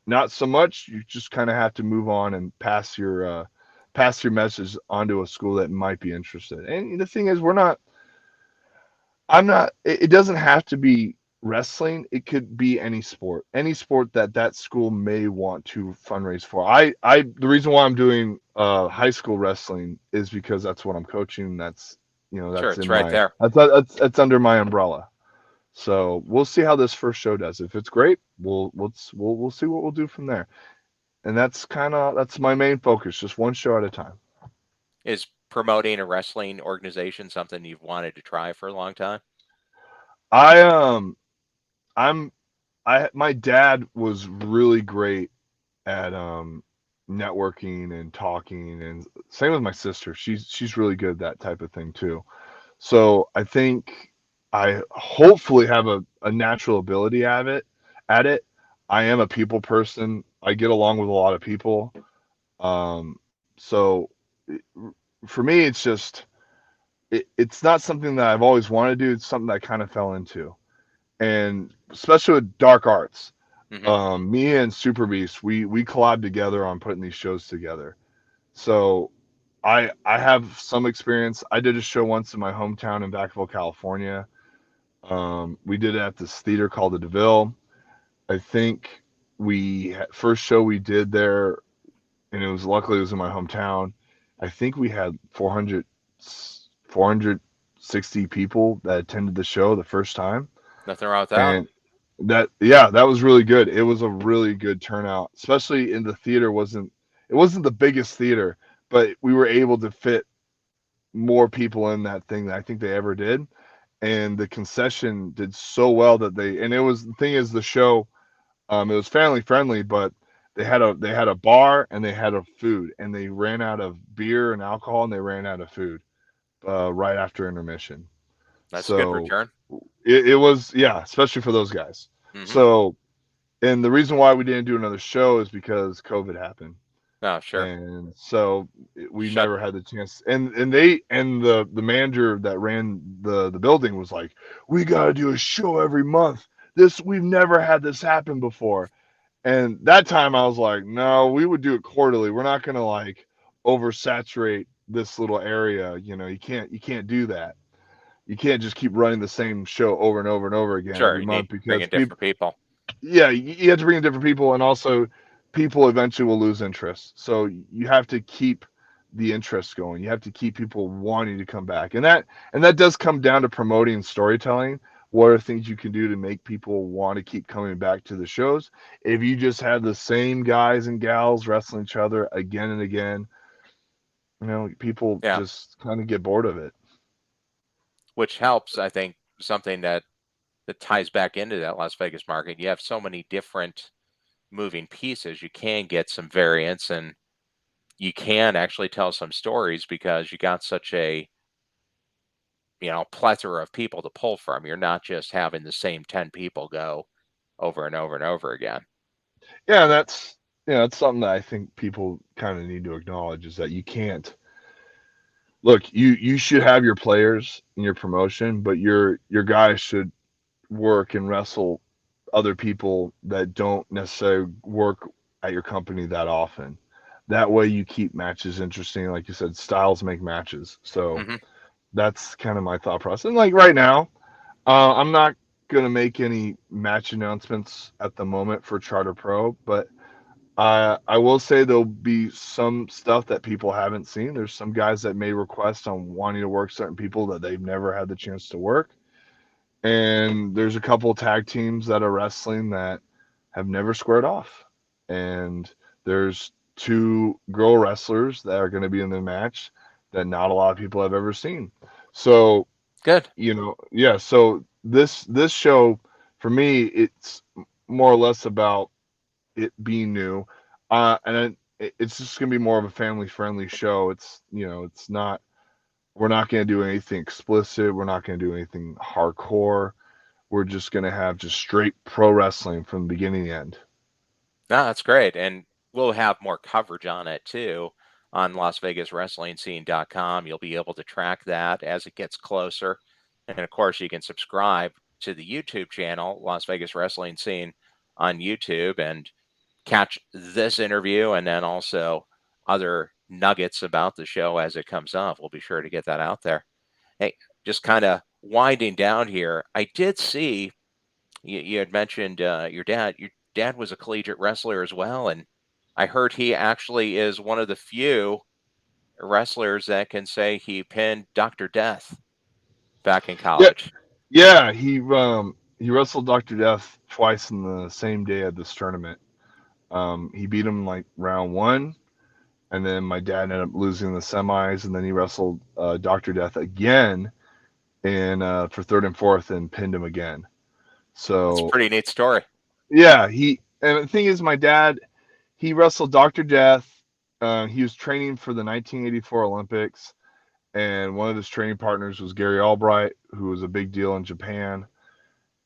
Not so much. You just kind of have to move on and pass your message onto a school that might be interested. And the thing is, we're not I'm not. It doesn't have to be wrestling. It could be any sport that that school may want to fundraise for. The reason why I'm doing high school wrestling is because that's what I'm coaching. That's Sure. that's It's in right my there. that's under my umbrella. So we'll see how this first show does. If it's great, we'll see what we'll do from there. And that's my main focus. Just one show at a time. Is promoting a wrestling organization something you've wanted to try for a long time? I I'm I my dad was really great at networking and talking, and same with my sister. She's really good at that type of thing too. So I think I hopefully have a natural ability at it. I am a people person. I get along with a lot of people. So it- for me, it's just it's not something that I've always wanted to do. It's something that I kind of fell into, and especially with dark arts. Hmm. Me and Super Beast, we collab together on putting these shows together. So I have some experience. I did a show once in my hometown in Vacaville, California. We did it at this theater called the DeVille. I think first show we did there, and luckily it was in my hometown. I think we had 460 people that attended the show the first time, Nothing wrong with that. and that was really good. It was a really good turnout, especially in the theater. Wasn't the biggest theater, but we were able to fit more people in that thing than I think they ever did. And the concession did so well that the thing is, the show, it was family friendly, but they had a bar and they had a food, and they ran out of beer and alcohol, and they ran out of food right after intermission. That's a good So return. it was, yeah, especially for those guys. Hmm. So, and the reason why we didn't do another show is because COVID happened, Oh, sure. and so we Shut. never had the chance. And the manager that ran the building was like, "We got to do a show every month. We've never had this happen before." And that time I was like, "No, we would do it quarterly. We're not gonna like oversaturate this little area. You can't do that. You can't just keep running the same show over and over and over again Sure. every You need month, to bring because in people, different people. yeah, you have to bring in different people, and also people eventually will lose interest. So you have to keep the interest going. You have to keep people wanting to come back, and that does come down to promoting and storytelling. What are things you can do to make people want to keep coming back to the shows? If you just have the same guys and gals wrestling each other again and again, people Yeah. just kind of get bored of it. Which helps, I think, something that ties back into that Las Vegas market. You have so many different moving pieces. You can get some variance, and you can actually tell some stories because you got such a plethora of people to pull from. You're not just having the same 10 people go over and over and over again. Yeah, that's something that I think people kind of need to acknowledge, is that you can't look. You should have your players in your promotion, but your guys should work and wrestle other people that don't necessarily work at your company that often. That way you keep matches interesting. Like you said, styles make matches. So Hmm. that's kind of my thought process. And like right now, I'm not gonna make any match announcements at the moment for Charter Pro, but I will say there'll be some stuff that people haven't seen. There's some guys that may request on wanting to work certain people that they've never had the chance to work. And there's a couple tag teams that are wrestling that have never squared off. And there's two girl wrestlers that are going to be in the match that not a lot of people have ever seen. So, Good. yeah, so this show for me, it's more or less about it being new. And it's just going to be more of a family friendly show. It's, it's not, we're not going to do anything explicit. We're not going to do anything hardcore. We're just going to have just straight pro wrestling from the beginning to the end. No, that's great. And we'll have more coverage on it too on LasVegasWrestlingScene.com. You'll be able to track that as it gets closer. And of course, you can subscribe to the YouTube channel, Las Vegas Wrestling Scene on YouTube, and catch this interview and then also other nuggets about the show as it comes up. We'll be sure to get that out there. Hey, just kind of winding down here, I did see you had mentioned your dad. Your dad was a collegiate wrestler as well, and I heard he actually is one of the few wrestlers that can say he pinned Dr. Death back in Yeah, college. yeah. He wrestled Dr. Death twice in the same day at this tournament. He beat him like round one, and then my dad ended up losing the semis, and then he wrestled Dr. Death again in for third and fourth and pinned him again. That's a So pretty neat story. yeah, and the thing is, my dad, he wrestled Dr. Death. He was training for the 1984 Olympics, and one of his training partners was Gary Albright, who was a big deal in Japan.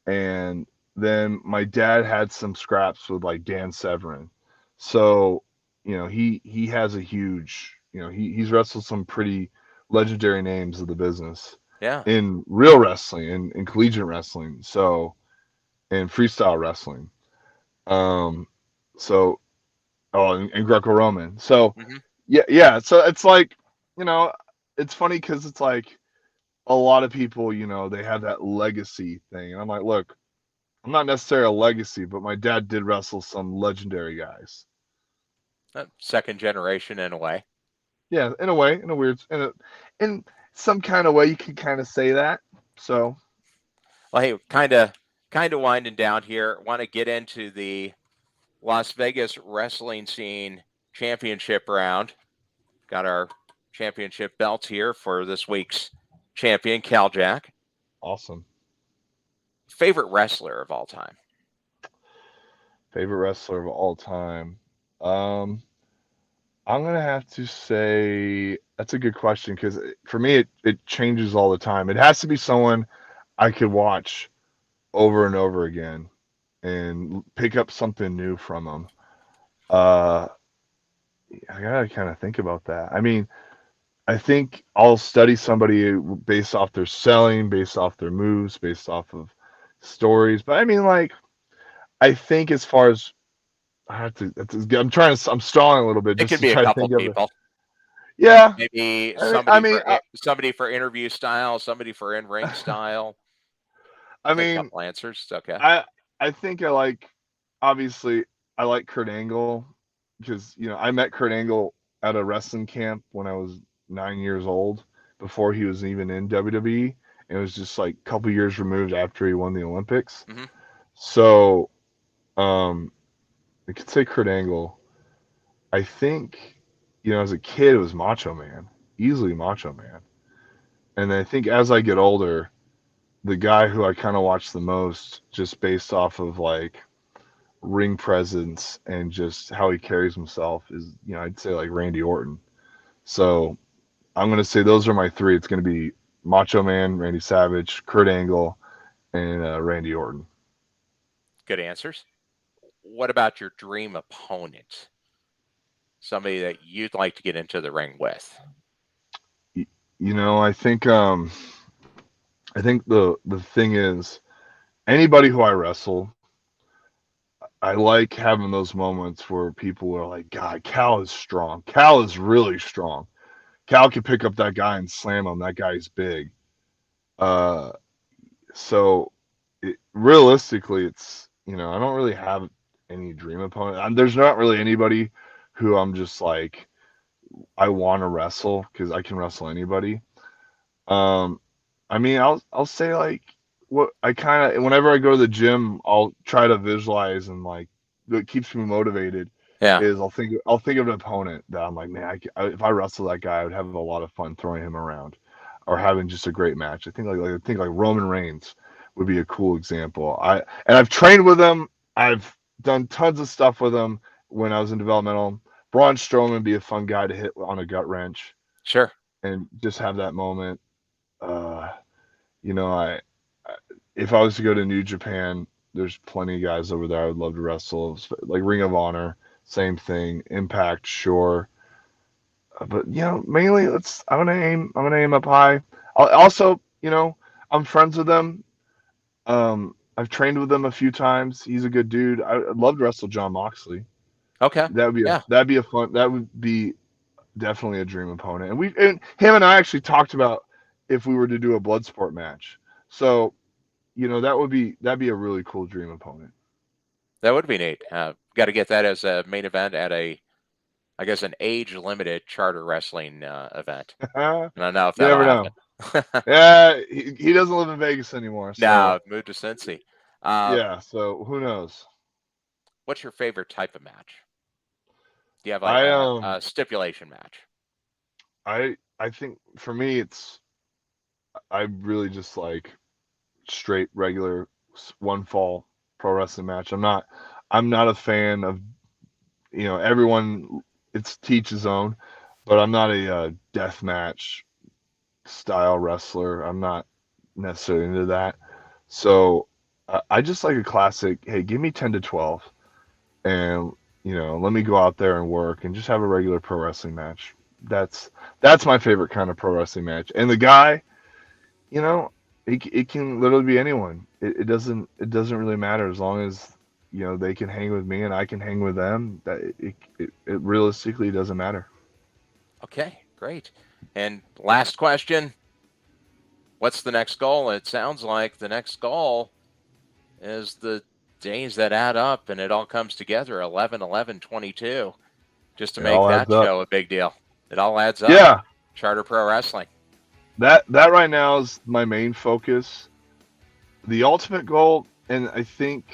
And then my dad had some scraps with like Dan Severin. So, he has a huge, he's wrestled some pretty legendary names of the business Yeah. in real wrestling and in collegiate wrestling. So, and freestyle wrestling. Um, so, and Greco-Roman. So, Hmm. yeah. So it's like, it's funny because it's like a lot of people, they have that legacy thing. And I'm like, look, I'm not necessarily a legacy, but my dad did wrestle some legendary guys. Second generation in a way. Yeah, in a way, in a weird, in some kind of way, you could kind of say that. So, Well, hey, kind of winding down here. Want to get into the Las Vegas Wrestling Scene Championship round. Got our championship belt here for this week's champion, Kal JAK. awesome. Favorite wrestler of all time? Favorite wrestler of all time. Um, I'm gonna have to say that's a good question because for me, it changes all the time. It has to be someone I could watch over and over again and pick up something new from them. Uh, I gotta kind of think about that. I mean, I think I'll study somebody based off their selling, based off their moves, based off of stories. But I mean, like, I think as far as I have to, I'm stalling a little bit It just could to be a try to couple think of it. people. Yeah, Maybe I mean, somebody for interview style, somebody for in ring style. I Take a mean, couple answers. It's okay. I, I think I like, obviously, I like Kurt Angle because I met Kurt Angle at a wrestling camp when I was 9 years old, before he was even in WWE. And it was just like a couple years removed after he won the Olympics. Hmm. So, um, I could say Kurt Angle. I think, as a kid, it was Macho Man, easily Macho Man. And I think as I get older, the guy who I kind of watch the most, just based off of like ring presence and just how he carries himself, is, I'd say like Randy Orton. So I'm gonna say those are my three. It's gonna be Macho Man, Randy Savage, Kurt Angle, and Randy Orton. Good answers. What about your dream opponent? Somebody that you'd like to get into the ring with? I think the thing is, anybody who I wrestle, I like having those moments where people are like, God, Kal is strong. Kal is really strong. Kal can pick up that guy and slam him. That guy's big. Uh, so realistically, it's, I don't really have any dream opponent. There's not really anybody who I'm just like, I want to wrestle because I can wrestle anybody. Um, I mean, I'll say like what I kind of, whenever I go to the gym, I'll try to visualize, and like what keeps me motivated Yeah. is I'll think of an opponent that I'm like, man, if I wrestle that guy, I would have a lot of fun throwing him around or having just a great match. I think like Roman Reigns would be a cool example. I've trained with him. I've done tons of stuff with him when I was in developmental, Braun Strowman would be a fun guy to hit on a gut wrench Sure. and just have that moment. You know, if I was to go to New Japan, there's plenty of guys over there I would love to wrestle. Like Ring of Honor, same thing. Impact, sure. But mainly I'm gonna aim up high. Also, I'm friends with them. I've trained with him a few times. He's a good dude. I'd love to wrestle John Moxley. Okay. Yeah. That would be definitely a dream opponent. And him and I actually talked about if we were to do a blood sport match. So, that'd be a really cool dream opponent. That would be neat. Got to get that as a main event at I guess, an age-limited charter wrestling event. I don't know if You that'll never know. happen. Yeah, he doesn't live in Vegas anymore. So No, moved to Cincy. yeah, so who knows? What's your favorite type of match? Do you have like I a stipulation match? I think for me I really just like straight regular one fall pro wrestling match. I'm not a fan of everyone. It's teach his own, but I'm not a death match style wrestler. I'm not necessarily into that. So I just like a classic. Hey, give me 10 to 12, and let me go out there and work and just have a regular pro wrestling match. That's my favorite kind of pro wrestling match. And the guy, it can literally be anyone. It doesn't really matter as long as they can hang with me and I can hang with them. That it realistically doesn't matter. Okay, great. And last question. What's the next goal? It sounds like the next goal is the days that add up and it all comes together 11/11/22 just to It make all that adds up. show a big deal. It all adds up. Yeah, Charter Pro Wrestling. that right now is my main focus. The ultimate goal, and I think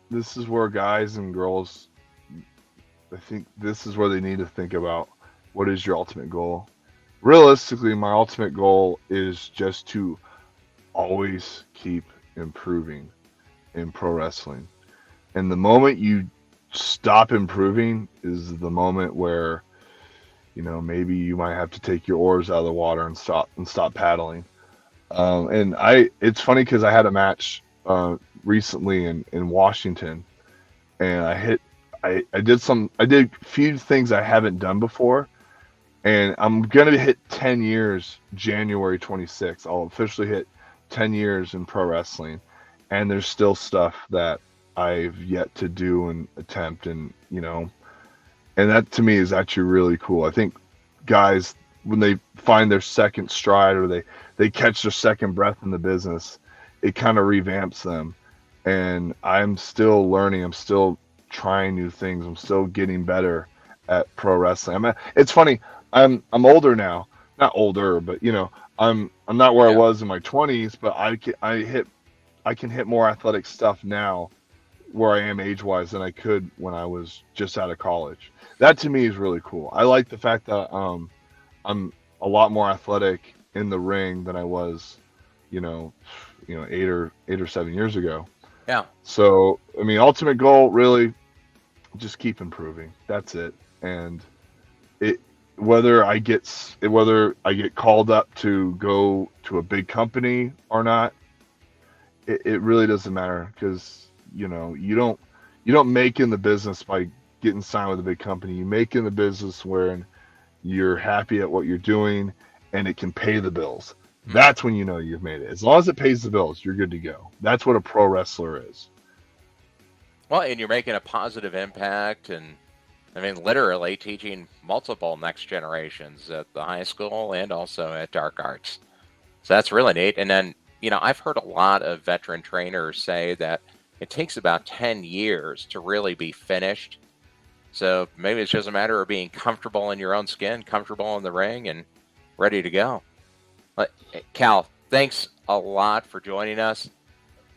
this is where guys and girls, I think this is where they need to think about what is your ultimate goal. Realistically, my ultimate goal is just to always keep improving in pro wrestling. And the moment you stop improving is the moment where maybe you might have to take your oars out of the water and stop paddling. And it's funny because I had a match recently in Washington, and I did a few things I haven't done before, and I'm gonna hit 10 years January 26th. I'll officially hit 10 years in pro wrestling, and there's still stuff that I've yet to do and attempt, and that to me is actually really cool. I think guys, when they find their second stride or they catch their second breath in the business, it kind of revamps them. And I'm still learning. I'm still trying new things. I'm still getting better at pro wrestling. It's funny. I'm older now. Not older, but I'm not where I was in my 20s, but I can hit more athletic stuff now where I am age-wise than I could when I was just out of college. That to me is really cool. I like the fact that I'm a lot more athletic in the ring than I was, 8 or 7 years ago. Yeah. So, I mean, ultimate goal really just keep improving. That's it. And whether I get called up to go to a big company or not, it really doesn't matter, because you don't make in the business by getting signed with a big company. You make in the business where you're happy at what you're doing and it can pay the bills. That's when you've made it. As long as it pays the bills, you're good to go. That's what a pro wrestler is. Well, and you're making a positive impact, and I mean, literally teaching multiple next generations at the high school and also at Dark Arts. So that's really neat. And then, I've heard a lot of veteran trainers say that it takes about 10 years to really be finished. So maybe it's just a matter of being comfortable in your own skin, comfortable in the ring, and ready to go. But Kal, thanks a lot for joining us.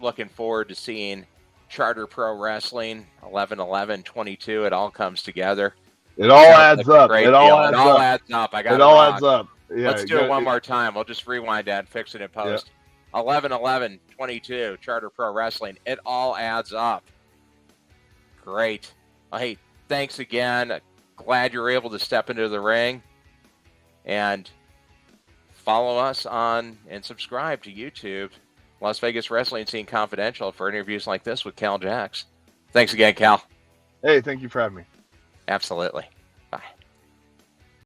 Looking forward to seeing Charter Pro Wrestling 11/11/22. It all comes together. It all adds up. It all adds up. I got it all wrong. adds up. Yeah, Let's do it one more time. We'll just rewind that and fix it in post. Yeah. 11/11/22 Charter Pro Wrestling. It all adds up. Great. Well, hey, thanks again. glad you're able to step into the ring. And follow us on and subscribe to YouTube, Las Vegas Wrestling Scene Confidential, for interviews like this with Kal JAK. Thanks again, Kal. Hey, thank you for having me. Absolutely. Bye.